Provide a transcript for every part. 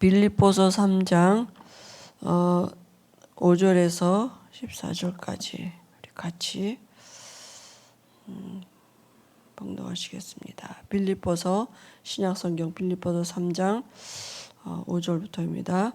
빌립보서 3장 5절에서 14절까지 우리 같이 봉독하시겠습니다. 빌립보서 신약성경 빌립보서 3장 5절부터입니다.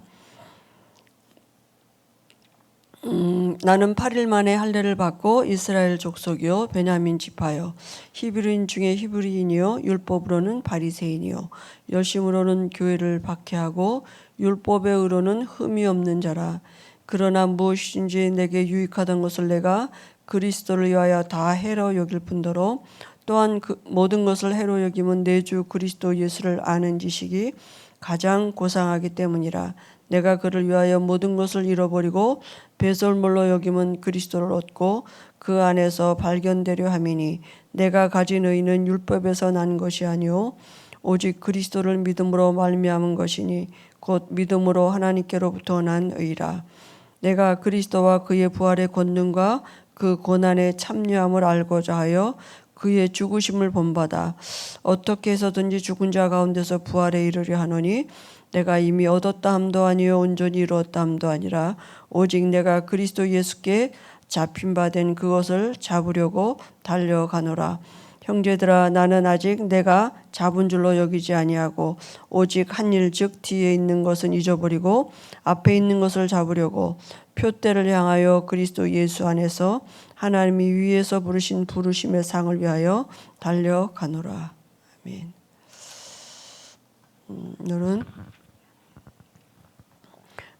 나는 8일 만에 할례를 받고 이스라엘 족속이요 베냐민 지파요 히브리인 중에 히브리인이요 율법으로는 바리새인이요 열심으로는 교회를 박해하고 율법의 의로는 흠이 없는 자라. 그러나 무엇인지 내게 유익하던 것을 내가 그리스도를 위하여 다 해로 여길 뿐더러 또한 그 모든 것을 해로 여김은 내 주 그리스도 예수를 아는 지식이 가장 고상하기 때문이라. 내가 그를 위하여 모든 것을 잃어버리고 배설물로 여김은 그리스도를 얻고 그 안에서 발견되려 함이니 내가 가진 의는 율법에서 난 것이 아니오 오직 그리스도를 믿음으로 말미암은 것이니 곧 믿음으로 하나님께로부터 난 의라. 내가 그리스도와 그의 부활의 권능과 그 고난의 참여함을 알고자 하여 그의 죽으심을 본받아 어떻게 해서든지 죽은 자 가운데서 부활에 이르려 하노니 내가 이미 얻었다 함도 아니요 온전히 이루었다 함도 아니라 오직 내가 그리스도 예수께 잡힌 바 된 그것을 잡으려고 달려가노라. 형제들아 나는 아직 내가 잡은 줄로 여기지 아니하고 오직 한 일 즉 뒤에 있는 것은 잊어버리고 앞에 있는 것을 잡으려고 표대를 향하여 그리스도 예수 안에서 하나님이 위에서 부르신 부르심의 상을 위하여 달려가노라. 아멘. 오늘은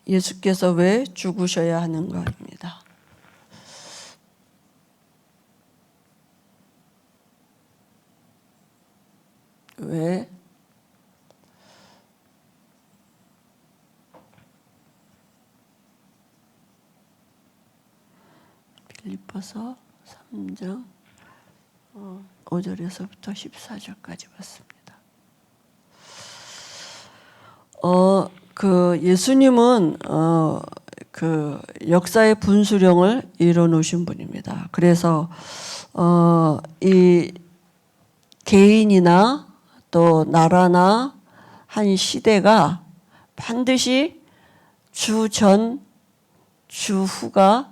예수께서 왜 죽으셔야 하는가입니다. 왜 빌립보서 3장 5절에서부터 14절까지 봤습니다. 예수님은 그 역사의 분수령을 이뤄놓으신 분입니다. 그래서 이 개인이나 또 나라나 한 시대가 반드시 주전, 주후가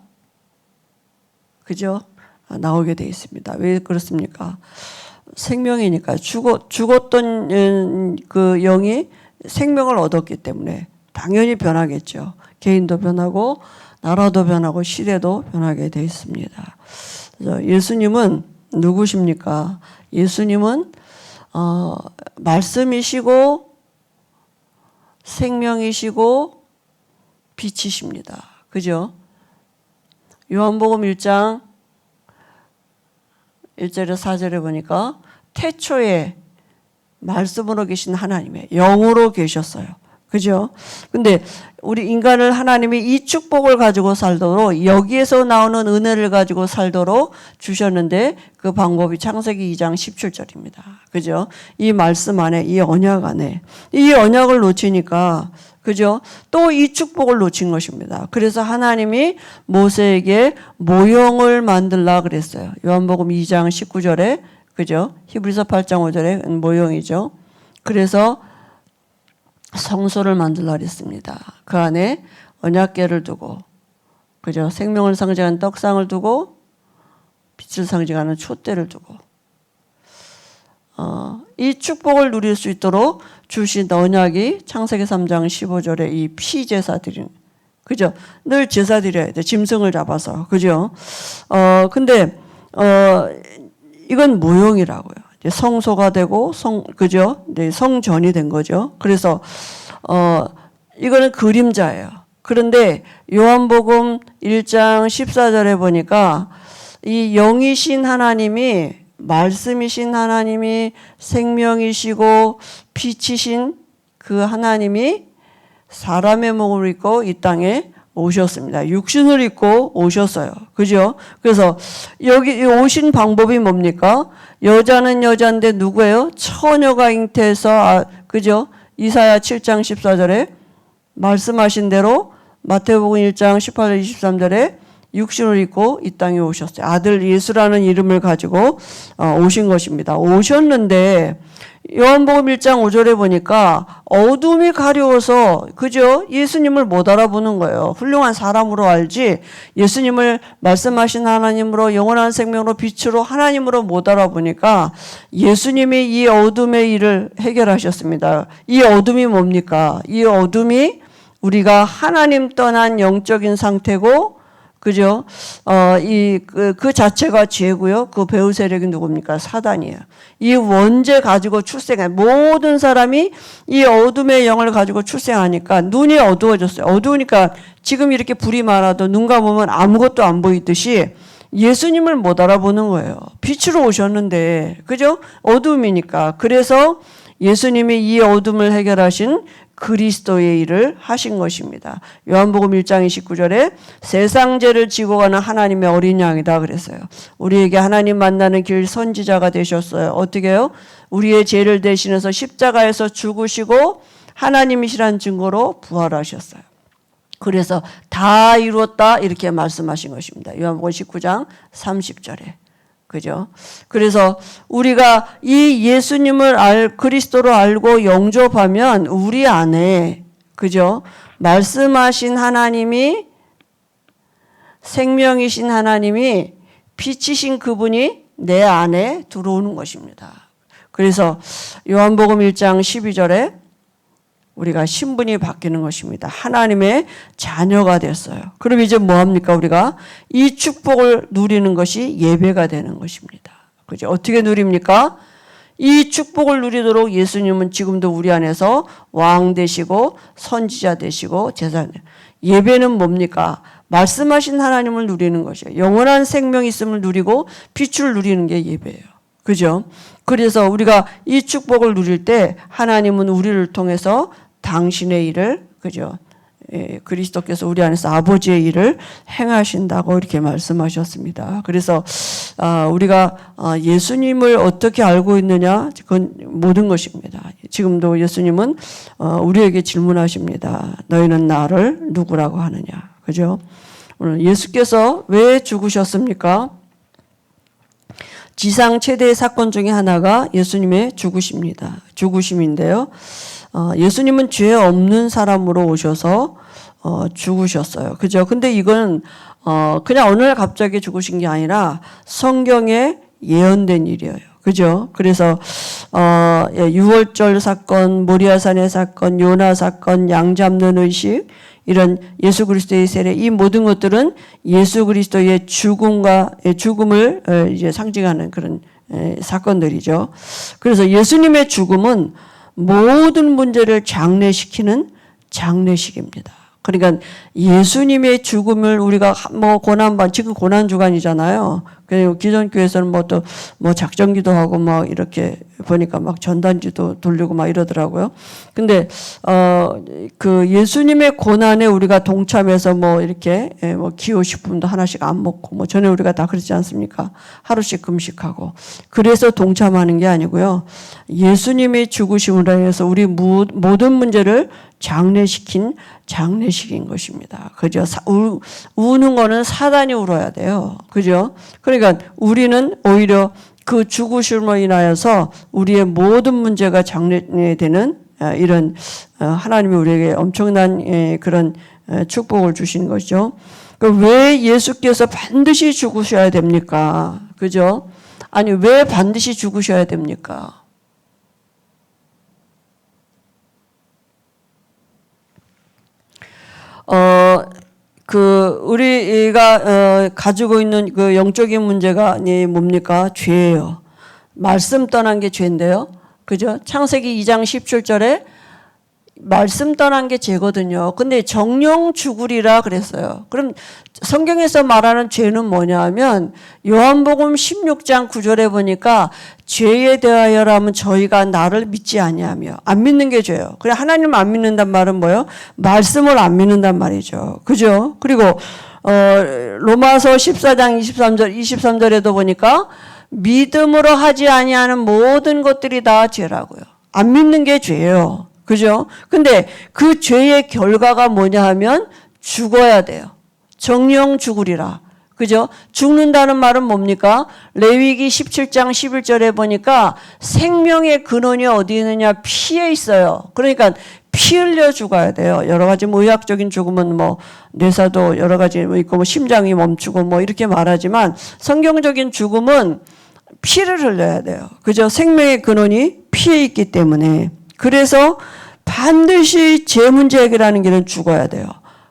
그죠? 나오게 되어 있습니다. 왜 그렇습니까? 생명이니까 죽었던 그 영이 생명을 얻었기 때문에 당연히 변하겠죠. 개인도 변하고 나라도 변하고 시대도 변하게 되어 있습니다. 그래서 예수님은 누구십니까? 예수님은 말씀이시고 생명이시고 빛이십니다. 그죠? 요한복음 1장 1절에 4절에 보니까 태초에 말씀으로 계신 하나님의 영으로 계셨어요. 그죠? 근데 우리 인간을 하나님이 이 축복을 가지고 살도록 여기에서 나오는 은혜를 가지고 살도록 주셨는데 그 방법이 창세기 2장 17절입니다. 그죠? 이 말씀 안에 이 언약 안에 이 언약을 놓치니까 그죠? 또 이 축복을 놓친 것입니다. 그래서 하나님이 모세에게 모형을 만들라 그랬어요. 요한복음 2장 19절에 그죠? 히브리서 8장 5절에 모형이죠. 그래서 성소를 만들라 그랬습니다. 그 안에 언약궤를 두고 그죠? 생명을 상징하는 떡상을 두고 빛을 상징하는 촛대를 두고 이 축복을 누릴 수 있도록 주신 언약이 창세기 3장 15절에 이 피제사 드리는 그죠? 늘 제사 드려야 돼. 짐승을 잡아서 그죠? 근데 이건 모형이라고요. 이제 성소가 되고 그죠? 네, 성전이 된 거죠. 그래서 이거는 그림자예요. 그런데 요한복음 1장 14절에 보니까 이 영이신 하나님이 말씀이신 하나님이 생명이시고 빛이신 그 하나님이 사람의 몸을 입고 이 땅에 오셨습니다. 육신을 입고 오셨어요. 그죠? 그래서 여기 오신 방법이 뭡니까? 여자는 여자인데 누구예요? 처녀가 잉태해서 그죠? 이사야 7장 14절에 말씀하신 대로 마태복음 1장 18절 23절에 육신을 입고 이 땅에 오셨어요. 아들 예수라는 이름을 가지고 오신 것입니다. 오셨는데 요한복음 1장 5절에 보니까 어둠이 가려워서 그저 예수님을 못 알아보는 거예요. 훌륭한 사람으로 알지 예수님을 말씀하신 하나님으로 영원한 생명으로 빛으로 하나님으로 못 알아보니까 예수님이 이 어둠의 일을 해결하셨습니다. 이 어둠이 뭡니까? 이 어둠이 우리가 하나님 떠난 영적인 상태고 그죠? 그 자체가 죄고요. 그 배후 세력이 누굽니까? 사단이에요. 이 원죄 가지고 출생해. 모든 사람이 이 어둠의 영을 가지고 출생하니까 눈이 어두워졌어요. 어두우니까 지금 이렇게 불이 많아도 눈 감으면 아무것도 안 보이듯이 예수님을 못 알아보는 거예요. 빛으로 오셨는데, 그죠? 어둠이니까. 그래서 예수님이 이 어둠을 해결하신 그리스도의 일을 하신 것입니다. 요한복음 1장 29절에 세상 죄를 지고 가는 하나님의 어린 양이다 그랬어요. 우리에게 하나님 만나는 길 선지자가 되셨어요. 어떻게 해요? 우리의 죄를 대신해서 십자가에서 죽으시고 하나님이시란 증거로 부활하셨어요. 그래서 다 이루었다 이렇게 말씀하신 것입니다. 요한복음 19장 30절에. 그죠? 그래서 우리가 이 예수님을 그리스도로 알고 영접하면 우리 안에, 그죠? 말씀하신 하나님이, 생명이신 하나님이, 빛이신 그분이 내 안에 들어오는 것입니다. 그래서 요한복음 1장 12절에 우리가 신분이 바뀌는 것입니다. 하나님의 자녀가 됐어요. 그럼 이제 뭐합니까? 우리가 이 축복을 누리는 것이 예배가 되는 것입니다. 그죠? 어떻게 누립니까? 이 축복을 누리도록 예수님은 지금도 우리 안에서 왕 되시고 선지자 되시고 제사장. 예배는 뭡니까? 말씀하신 하나님을 누리는 것이에요. 영원한 생명이 있음을 누리고 빛을 누리는 게 예배예요. 그죠? 그래서 우리가 이 축복을 누릴 때 하나님은 우리를 통해서 당신의 일을, 그죠? 그리스도께서 우리 안에서 아버지의 일을 행하신다고 이렇게 말씀하셨습니다. 그래서 우리가 예수님을 어떻게 알고 있느냐? 그건 모든 것입니다. 지금도 예수님은 우리에게 질문하십니다. 너희는 나를 누구라고 하느냐? 그죠? 오늘 예수께서 왜 죽으셨습니까? 지상 최대의 사건 중에 하나가 예수님의 죽으심인데요. 예수님은 죄 없는 사람으로 오셔서 죽으셨어요. 그죠? 근데 이건 그냥 어느 날 갑자기 죽으신 게 아니라 성경에 예언된 일이에요. 그죠? 그래서 6월절 사건, 모리아산의 사건, 요나 사건, 양 잡는 의식, 이런 예수 그리스도의 세례, 이 모든 것들은 예수 그리스도의 죽음을 이제 상징하는 그런 사건들이죠. 그래서 예수님의 죽음은 모든 문제를 장례시키는 장례식입니다. 그러니까 예수님의 죽음을 우리가 지금 고난 주간이잖아요. 그리고 기존 교회에서는 작전기도 하고 이렇게 보니까 전단지도 돌리고 이러더라고요. 근데, 그 예수님의 고난에 우리가 동참해서 이렇게 기호식품도 하나씩 안 먹고 전에 우리가 다 그러지 않습니까? 하루씩 금식하고. 그래서 동참하는 게 아니고요. 예수님의 죽으심으로 인해서 우리 모든 문제를 장례시킨 장례식인 것입니다. 그죠? 우는 거는 사단이 울어야 돼요. 그죠? 그러니까 우리는 오히려 그 죽으심으로 인하여서 우리의 모든 문제가 장례되는 이런 하나님이 우리에게 엄청난 그런 축복을 주시는 것이죠. 왜 예수께서 반드시 죽으셔야 됩니까? 그죠? 아니, 왜 반드시 죽으셔야 됩니까? 우리가 가지고 있는 그 영적인 문제가 뭡니까? 죄예요. 말씀 떠난 게 죄인데요. 그죠? 창세기 2장 17절에 말씀 떠난 게 죄거든요. 근데 정령 죽으리라 그랬어요. 그럼 성경에서 말하는 죄는 뭐냐 하면 요한복음 16장 9절에 보니까 죄에 대하여라면 저희가 나를 믿지 아니하며, 안 믿는 게 죄예요. 그래, 하나님을 안 믿는단 말은 뭐예요? 말씀을 안 믿는단 말이죠. 그죠? 그리고 로마서 14장 23절에도 보니까 믿음으로 하지 아니하는 모든 것들이 다 죄라고요. 안 믿는 게 죄예요. 그죠? 근데 그 죄의 결과가 뭐냐 하면 죽어야 돼요. 정령 죽으리라. 그죠? 죽는다는 말은 뭡니까? 레위기 17장 11절에 보니까 생명의 근원이 어디 있느냐? 피에 있어요. 그러니까 피 흘려 죽어야 돼요. 여러 가지 뭐 의학적인 죽음은 뭐 뇌사도 여러 가지 있고 뭐 심장이 멈추고 뭐 이렇게 말하지만 성경적인 죽음은 피를 흘려야 돼요. 그죠? 생명의 근원이 피에 있기 때문에. 그래서 반드시 죄 문제 해결하는 길은 죽어야 돼요.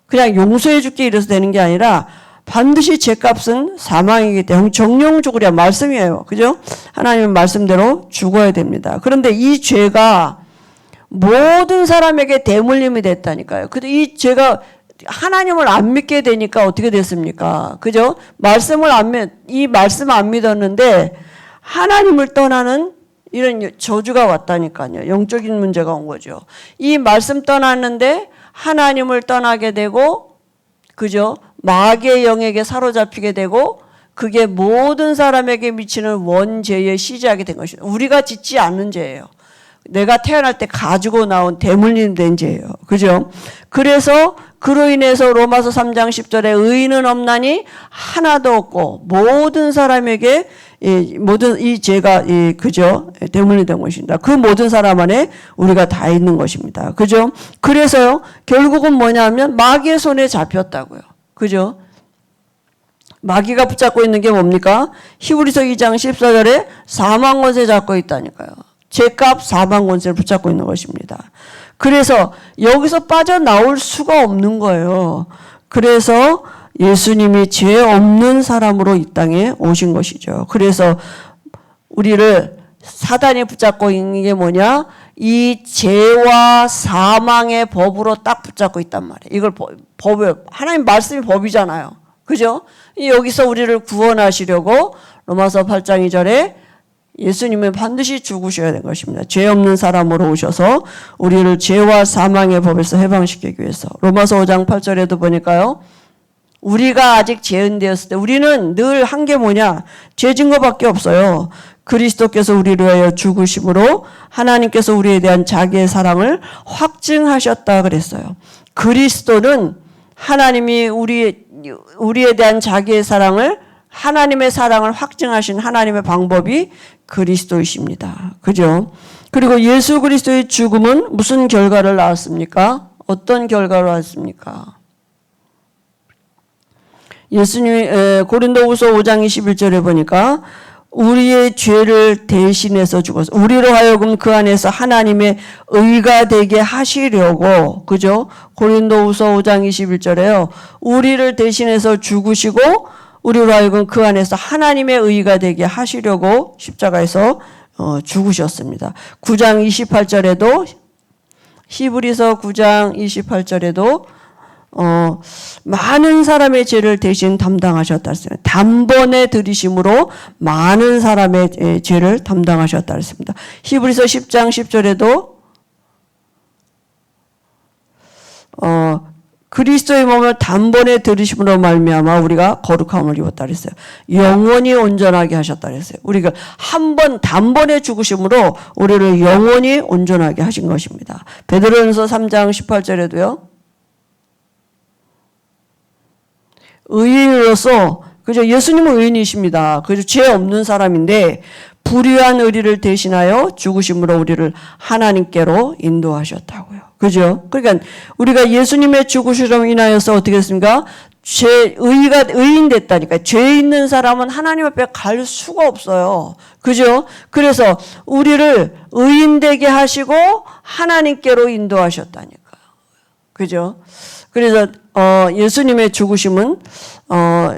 그냥 용서해 줄게 이래서 되는 게 아니라 반드시 죄값은 사망이기 때문에 정령 죽으랴 말씀이에요. 그죠? 하나님의 말씀대로 죽어야 됩니다. 그런데 이 죄가 모든 사람에게 대물림이 됐다니까요. 근데 이 죄가 하나님을 안 믿게 되니까 어떻게 됐습니까? 그죠? 이 말씀 안 믿었는데 하나님을 떠나는 이런 저주가 왔다니까요. 영적인 문제가 온 거죠. 이 말씀 떠났는데 하나님을 떠나게 되고, 그죠? 마귀의 영에게 사로잡히게 되고, 그게 모든 사람에게 미치는 원죄의 시작이 된 것입니다. 우리가 짓지 않는 죄예요. 내가 태어날 때 가지고 나온 대물림 된 죄예요. 그죠? 그래서 그로 인해서 로마서 3장 10절에 의인은 없나니 하나도 없고 모든 사람에게 모든 이 죄가 그죠? 대물림 된 것입니다. 그 모든 사람 안에 우리가 다 있는 것입니다. 그죠? 그래서요, 결국은 뭐냐면 마귀의 손에 잡혔다고요. 그죠? 마귀가 붙잡고 있는 게 뭡니까? 히브리서 2장 14절에 사망 권세 잡고 있다니까요. 죄값 사망 권세를 붙잡고 있는 것입니다. 그래서 여기서 빠져나올 수가 없는 거예요. 그래서 예수님이 죄 없는 사람으로 이 땅에 오신 것이죠. 그래서 우리를 사단이 붙잡고 있는 게 뭐냐? 이 죄와 사망의 법으로 딱 붙잡고 있단 말이에요. 이걸 하나님 말씀이 법이잖아요. 그죠? 여기서 우리를 구원하시려고 로마서 8장 2절에 예수님은 반드시 죽으셔야 된 것입니다. 죄 없는 사람으로 오셔서 우리를 죄와 사망의 법에서 해방시키기 위해서. 로마서 5장 8절에도 보니까요. 우리가 아직 죄인되었을 때 우리는 늘 한 게 뭐냐? 죄 진 것밖에 없어요. 그리스도께서 우리를 위하여 죽으심으로 하나님께서 우리에 대한 자기의 사랑을 확증하셨다 그랬어요. 그리스도는 하나님이 우리에 대한 자기의 사랑을 하나님의 사랑을 확증하신 하나님의 방법이 그리스도이십니다. 그죠? 그리고 예수 그리스도의 죽음은 무슨 결과를 낳았습니까? 어떤 결과를 낳았습니까? 예수님이 고린도후서 5장 21절에 보니까 우리의 죄를 대신해서 죽어서 우리로 하여금 그 안에서 하나님의 의가 되게 하시려고, 그죠? 고린도후서 5장 21절에요. 우리를 대신해서 죽으시고 우리로 하여금 그 안에서 하나님의 의가 되게 하시려고 십자가에서 죽으셨습니다. 9장 28절에도 히브리서 9장 28절에도 많은 사람의 죄를 대신 담당하셨다 했습니다. 단번에 들이심으로 많은 사람의 죄를 담당하셨다 했습니다. 히브리서 10장 10절에도 그리스도의 몸을 단번에 들이심으로 말미암아 우리가 거룩함을 입었다 그랬어요. 영원히 온전하게 하셨다 그랬어요. 우리가 한 번 단번에 죽으심으로 우리를 영원히 온전하게 하신 것입니다. 베드로전서 3장 18절에도요. 의인으로서, 그죠? 예수님은 의인이십니다. 그죠? 죄 없는 사람인데 불의한 의리를 대신하여 죽으심으로 우리를 하나님께로 인도하셨다고요. 그죠? 그러니까 우리가 예수님의 죽으심으로 인하여서 어떻게 됐습니까? 의인 됐다니까. 죄 있는 사람은 하나님 앞에 갈 수가 없어요. 그죠? 그래서 우리를 의인 되게 하시고 하나님께로 인도하셨다니까. 그죠? 그래서 예수님의 죽으심은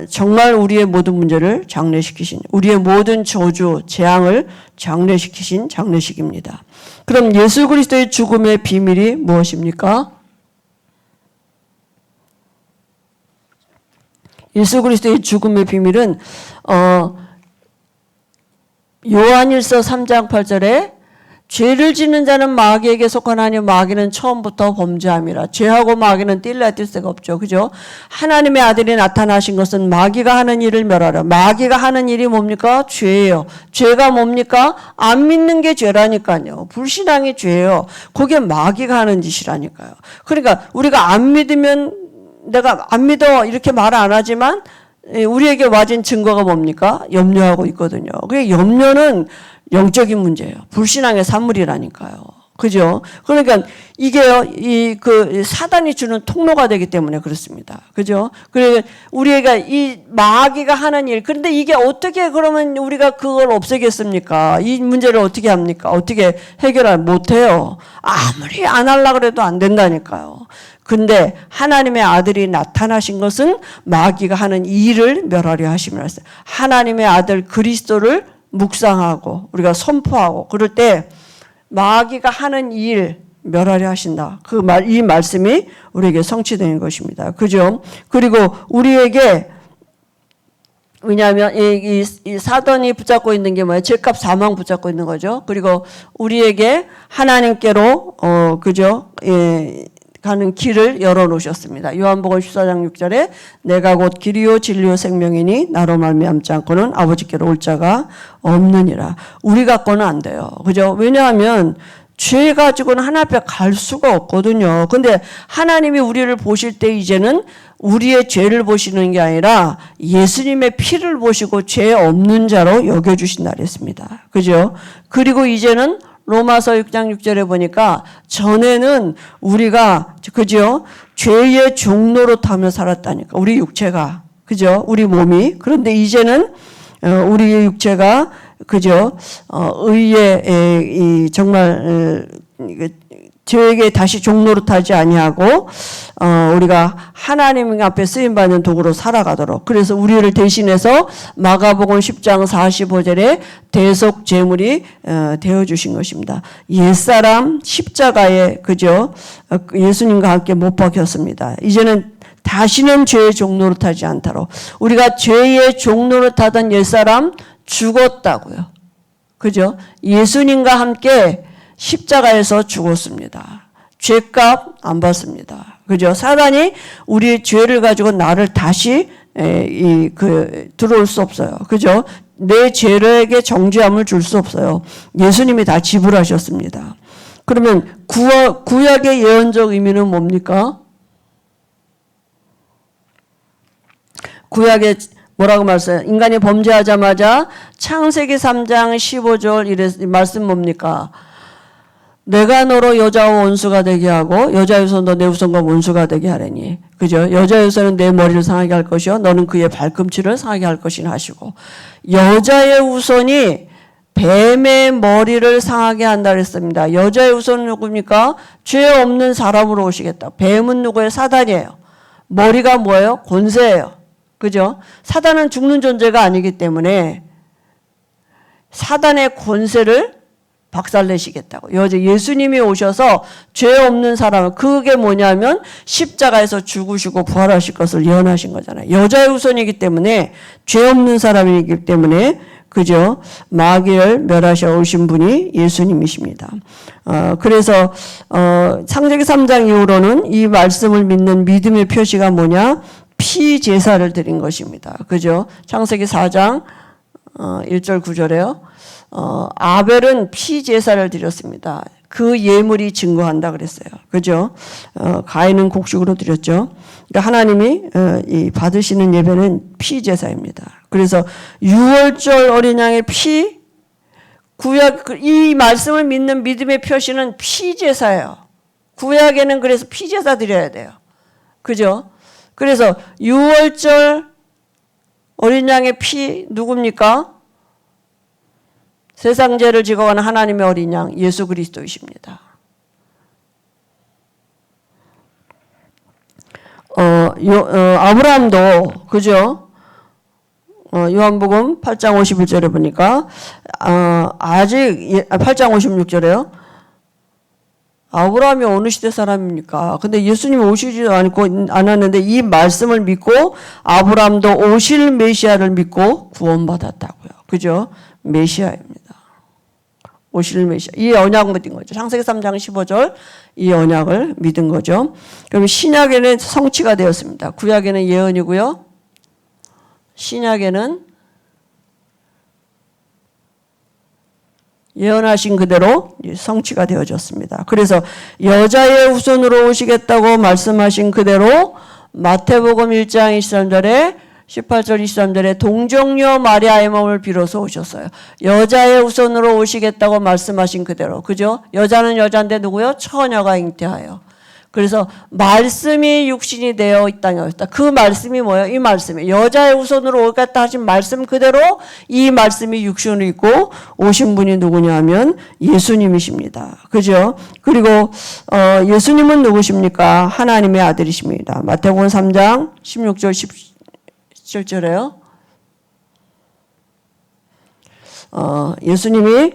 정말 우리의 모든 문제를 장례시키신, 우리의 모든 저주, 재앙을 장례시키신 장례식입니다. 그럼 예수 그리스도의 죽음의 비밀이 무엇입니까? 예수 그리스도의 죽음의 비밀은 요한일서 3장 8절에 죄를 짓는 자는 마귀에게 속하나니 마귀는 처음부터 범죄함이라. 죄하고 마귀는 뗄래야 뗄 새가 없죠. 그죠? 하나님의 아들이 나타나신 것은 마귀가 하는 일을 멸하라. 마귀가 하는 일이 뭡니까? 죄예요. 죄가 뭡니까? 안 믿는 게 죄라니까요. 불신앙이 죄예요. 그게 마귀가 하는 짓이라니까요. 그러니까 우리가 안 믿으면 내가 안 믿어 이렇게 말 안 하지만 우리에게 와진 증거가 뭡니까? 염려하고 있거든요. 그 염려는 영적인 문제예요. 불신앙의 산물이라니까요. 그죠? 그러니까 이게요, 사단이 주는 통로가 되기 때문에 그렇습니다. 그죠? 그러니까 우리가 이 마귀가 하는 일, 그런데 이게 어떻게 그러면 우리가 그걸 없애겠습니까? 이 문제를 어떻게 합니까? 어떻게 해결을 못해요? 아무리 안 하려고 해도 안 된다니까요. 근데 하나님의 아들이 나타나신 것은 마귀가 하는 일을 멸하려 하심이라 했어요. 하나님의 아들 그리스도를 묵상하고 우리가 선포하고 그럴 때 마귀가 하는 일 멸하려 하신다. 이 말씀이 우리에게 성취되는 것입니다. 그죠? 그리고 우리에게 왜냐하면 이 사단이 붙잡고 있는 게 뭐예요? 죄값 사망 붙잡고 있는 거죠. 그리고 우리에게 하나님께로 그죠? 가는 길을 열어놓으셨습니다. 요한복음 14장 6절에 내가 곧 길이요 진리요 생명이니 나로 말미암지 않고는 아버지께로 올 자가 없느니라. 우리 갖고는 안 돼요. 그죠? 왜냐하면 죄 가지고는 하나님 앞에 갈 수가 없거든요. 근데 하나님이 우리를 보실 때 이제는 우리의 죄를 보시는 게 아니라 예수님의 피를 보시고 죄 없는 자로 여겨주신다 그랬습니다. 그죠? 그리고 이제는 로마서 6장 6절에 보니까 전에는 우리가 그죠? 죄의 종로로 타며 살았다니까. 우리 육체가 그죠? 우리 몸이. 그런데 이제는 우리의 육체가 그죠? 의의 정말 죄에게 다시 종로로 타지 아니하고 우리가 하나님 앞에 쓰임 받는 도구로 살아가도록. 그래서 우리를 대신해서 마가복음 10장 45절에 대속 제물이 되어 주신 것입니다. 옛사람 십자가에 그죠? 예수님과 함께 못 박혔습니다. 이제는 다시는 죄의 종로로 타지 않도록. 우리가 죄의 종로로 타던 옛사람 죽었다고요. 그죠? 예수님과 함께 십자가에서 죽었습니다. 죄값 안 받습니다. 그죠? 사단이 우리의 죄를 가지고 나를 다시 들어올 수 없어요. 그죠? 내 죄에게 정죄함을 줄 수 없어요. 예수님이 다 지불하셨습니다. 그러면 구약의 예언적 의미는 뭡니까? 구약의 뭐라고 말했어요? 인간이 범죄하자마자 창세기 3장 15절 말씀 뭡니까? 내가 너로 여자와 원수가 되게 하고 여자의 후손도 내 후손과 원수가 되게 하려니. 그죠? 여자의 후손은 내 머리를 상하게 할 것이요 너는 그의 발꿈치를 상하게 할 것이나 하시고 여자의 후손이 뱀의 머리를 상하게 한다 그랬습니다. 여자의 후손은 누굽니까? 죄 없는 사람으로 오시겠다. 뱀은 누구예요? 사단이에요. 머리가 뭐예요? 권세예요. 그죠? 사단은 죽는 존재가 아니기 때문에 사단의 권세를 박살내시겠다고. 예수님이 오셔서 죄 없는 사람은 그게 뭐냐면 십자가에서 죽으시고 부활하실 것을 예언하신 거잖아요. 여자의 후손이기 때문에 죄 없는 사람이기 때문에 그죠? 마귀를 멸하셔 오신 분이 예수님이십니다. 그래서 창세기 3장 이후로는 이 말씀을 믿는 믿음의 표시가 뭐냐? 피 제사를 드린 것입니다. 그죠? 창세기 4장 1절 9절에요. 아벨은 피 제사를 드렸습니다. 그 예물이 증거한다 그랬어요. 그죠? 가인은 곡식으로 드렸죠. 그러니까 하나님이 받으시는 예배는 피 제사입니다. 그래서 6월절 어린 양의 피, 구약 이 말씀을 믿는 믿음의 표시는 피 제사예요. 구약에는 그래서 피 제사 드려야 돼요. 그죠? 그래서 6월절 어린 양의 피 누굽니까? 세상 죄를 지고 가는 하나님의 어린 양 예수 그리스도이십니다. 아브라함도 그죠? 요한복음 8장 51절에 보니까 아직 8장 56절에요. 아브라함이 어느 시대 사람입니까? 근데 예수님이 오시지도 않았는데 이 말씀을 믿고 아브라함도 오실 메시아를 믿고 구원받았다고요. 그죠? 메시아입니다. 오실 메시아. 이 언약을 믿은 거죠. 창세기 3장 15절 이 언약을 믿은 거죠. 그럼 신약에는 성취가 되었습니다. 구약에는 예언이고요. 신약에는 예언하신 그대로 성취가 되어졌습니다. 그래서 여자의 후손으로 오시겠다고 말씀하신 그대로 마태복음 1장 23절에 18절 23절에 동정녀 마리아의 몸을 빌어서 오셨어요. 여자의 후손으로 오시겠다고 말씀하신 그대로. 그죠? 여자는 여자인데 누구요? 처녀가 잉태하여. 그래서 말씀이 육신이 되어 이 땅에 오셨다. 그 말씀이 뭐예요? 이 말씀이 여자의 후손으로 오겠다 하신 말씀 그대로 이 말씀이 육신으로 있고 오신 분이 누구냐 하면 예수님이십니다. 그죠? 그리고 예수님은 누구십니까? 하나님의 아들이십니다. 마태복음 3장 16절 17절에요. 예수님이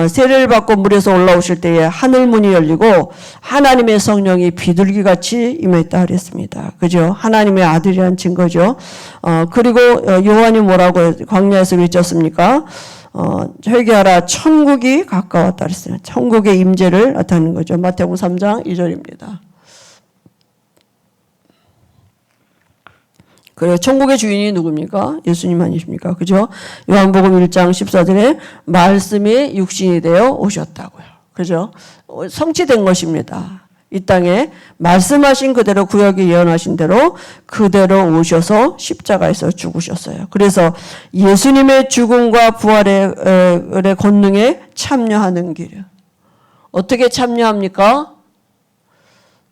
세례를 받고 물에서 올라오실 때에 하늘 문이 열리고 하나님의 성령이 비둘기같이 임했다 그랬습니다. 그죠? 하나님의 아들이란 증거죠. 그리고 요한이 뭐라고 광야에서 외쳤습니까? 회개하라 천국이 가까웠다 그랬어요. 천국의 임재를 나타내는 거죠. 마태복음 3장 2절입니다. 그래요. 천국의 주인이 누굽니까? 예수님 아니십니까? 그죠? 요한복음 1장 14절에 말씀이 육신이 되어 오셨다고요. 그죠? 성취된 것입니다. 이 땅에 말씀하신 그대로 구약에 예언하신 대로 그대로 오셔서 십자가에서 죽으셨어요. 그래서 예수님의 죽음과 부활의 권능에 참여하는 길. 어떻게 참여합니까?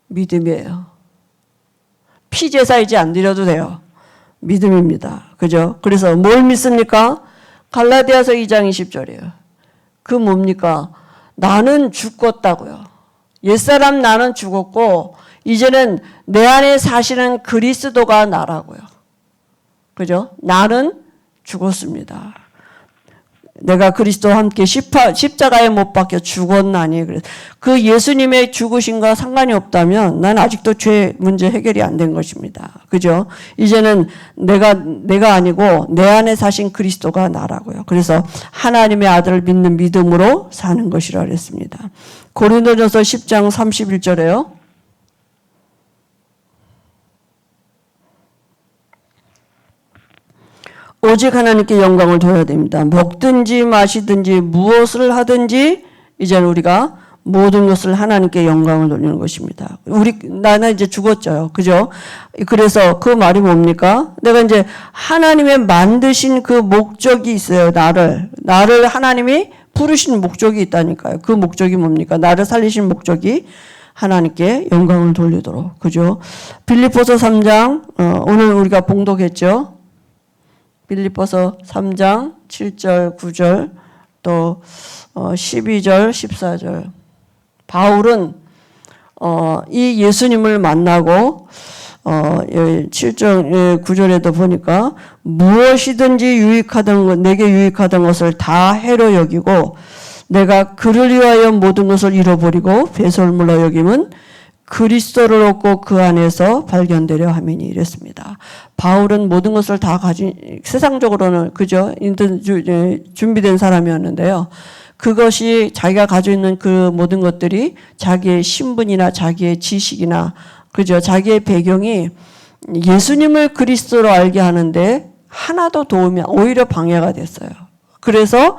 믿음이에요. 피제사 이제 안 드려도 돼요. 믿음입니다. 그죠? 그래서 뭘 믿습니까? 갈라디아서 2장 20절이에요. 그 뭡니까? 나는 죽었다고요. 옛사람 나는 죽었고 이제는 내 안에 사시는 그리스도가 나라고요. 그죠? 나는 죽었습니다. 내가 그리스도와 함께 십자가에 못 박혀 죽었나니. 그 예수님의 죽으심과 상관이 없다면 난 아직도 죄 문제 해결이 안 된 것입니다. 그죠? 이제는 내가 아니고 내 안에 사신 그리스도가 나라고요. 그래서 하나님의 아들을 믿는 믿음으로 사는 것이라 그랬습니다. 고린도전서 10장 31절에요. 오직 하나님께 영광을 돌려야 됩니다. 먹든지 마시든지 무엇을 하든지 이제는 우리가 모든 것을 하나님께 영광을 돌리는 것입니다. 나는 이제 죽었죠. 그죠? 그래서 그 말이 뭡니까? 내가 이제 하나님의 만드신 그 목적이 있어요. 나를 하나님이 부르신 목적이 있다니까요. 그 목적이 뭡니까? 나를 살리신 목적이 하나님께 영광을 돌리도록. 그죠? 빌립보서 3장, 오늘 우리가 봉독했죠. 빌립보서 3장 7절 9절 또 12절 14절 바울은 이 예수님을 만나고 7절 9절에도 보니까 무엇이든지 내게 유익하던 것을 다 해로 여기고 내가 그를 위하여 모든 것을 잃어버리고 배설물로 여김은 그리스도를 얻고 그 안에서 발견되려 함이니 이랬습니다. 바울은 모든 것을 다 가진 세상적으로는 그죠? 준비된 사람이었는데요. 그것이 자기가 가지고 있는 그 모든 것들이 자기의 신분이나 자기의 지식이나 그죠? 자기의 배경이 예수님을 그리스도로 알게 하는데 하나도 도움이 오히려 방해가 됐어요. 그래서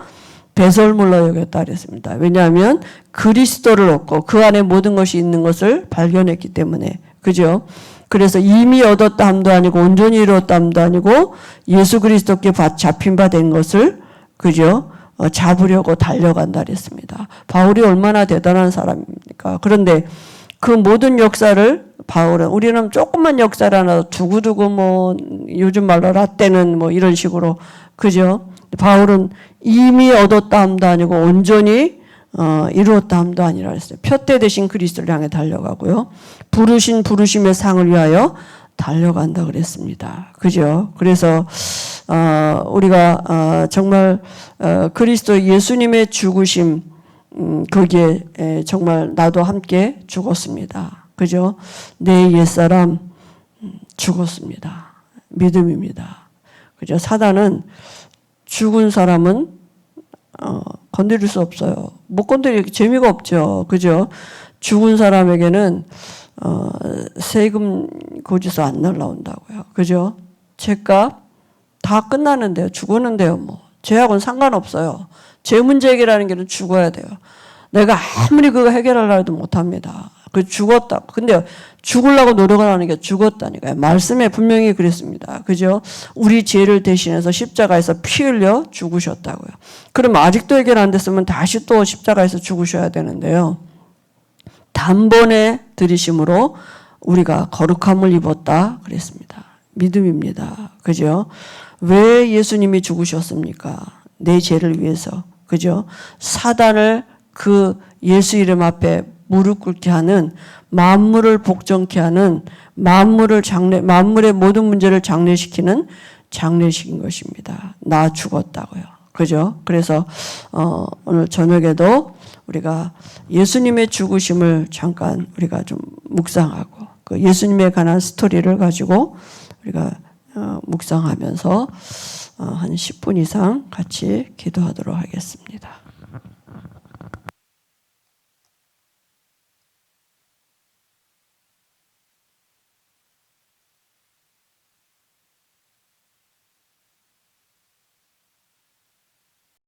배설물로 여겼다 그랬습니다. 왜냐하면 그리스도를 얻고 그 안에 모든 것이 있는 것을 발견했기 때문에. 그죠? 그래서 이미 얻었다 함도 아니고 온전히 이루었다 함도 아니고 예수 그리스도께 잡힌 바 된 것을 그죠? 잡으려고 달려간다 그랬습니다. 바울이 얼마나 대단한 사람입니까? 그런데 그 모든 역사를 바울은 우리는 조금만 역사를 하나 두고두고 뭐 요즘 말로 라떼는 뭐 이런 식으로 그죠? 바울은 이미 얻었다 함도 아니고 온전히 이루었다 함도 아니라 했어요. 표대 대신 그리스도를 향해 달려가고요. 부르심의 상을 위하여 달려간다 그랬습니다. 그죠? 그래서 우리가 정말 그리스도 예수님의 죽으심 거기에 정말 나도 함께 죽었습니다. 그죠? 내 옛사람 죽었습니다. 믿음입니다. 그죠? 사단은 죽은 사람은 건드릴 수 없어요. 못 건드리기 재미가 없죠. 그죠? 죽은 사람에게는 세금 고지서 안 날라온다고요. 그죠? 죄값 다 끝나는데요. 죽었는데요. 뭐 죄하고는 상관없어요. 죄 문제 해결하는 길은 죽어야 돼요. 내가 아무리 그거 해결하려 해도 못합니다. 그 죽었다. 근데 죽으려고 노력을 하는 게 죽었다니까요. 말씀에 분명히 그랬습니다. 그죠? 우리 죄를 대신해서 십자가에서 피 흘려 죽으셨다고요. 그럼 아직도 해결 안 됐으면 다시 또 십자가에서 죽으셔야 되는데요. 단번에 들이심으로 우리가 거룩함을 입었다 그랬습니다. 믿음입니다. 그죠? 왜 예수님이 죽으셨습니까? 내 죄를 위해서. 그죠? 사단을 그 예수 이름 앞에 무릎 꿇게 하는, 만물을 복종케 하는, 만물의 모든 문제를 장례시키는 장례식인 것입니다. 나 죽었다고요. 그죠? 그래서 오늘 저녁에도 우리가 예수님의 죽으심을 잠깐 우리가 좀 묵상하고, 그 예수님에 관한 스토리를 가지고 우리가 묵상하면서 한 10분 이상 같이 기도하도록 하겠습니다.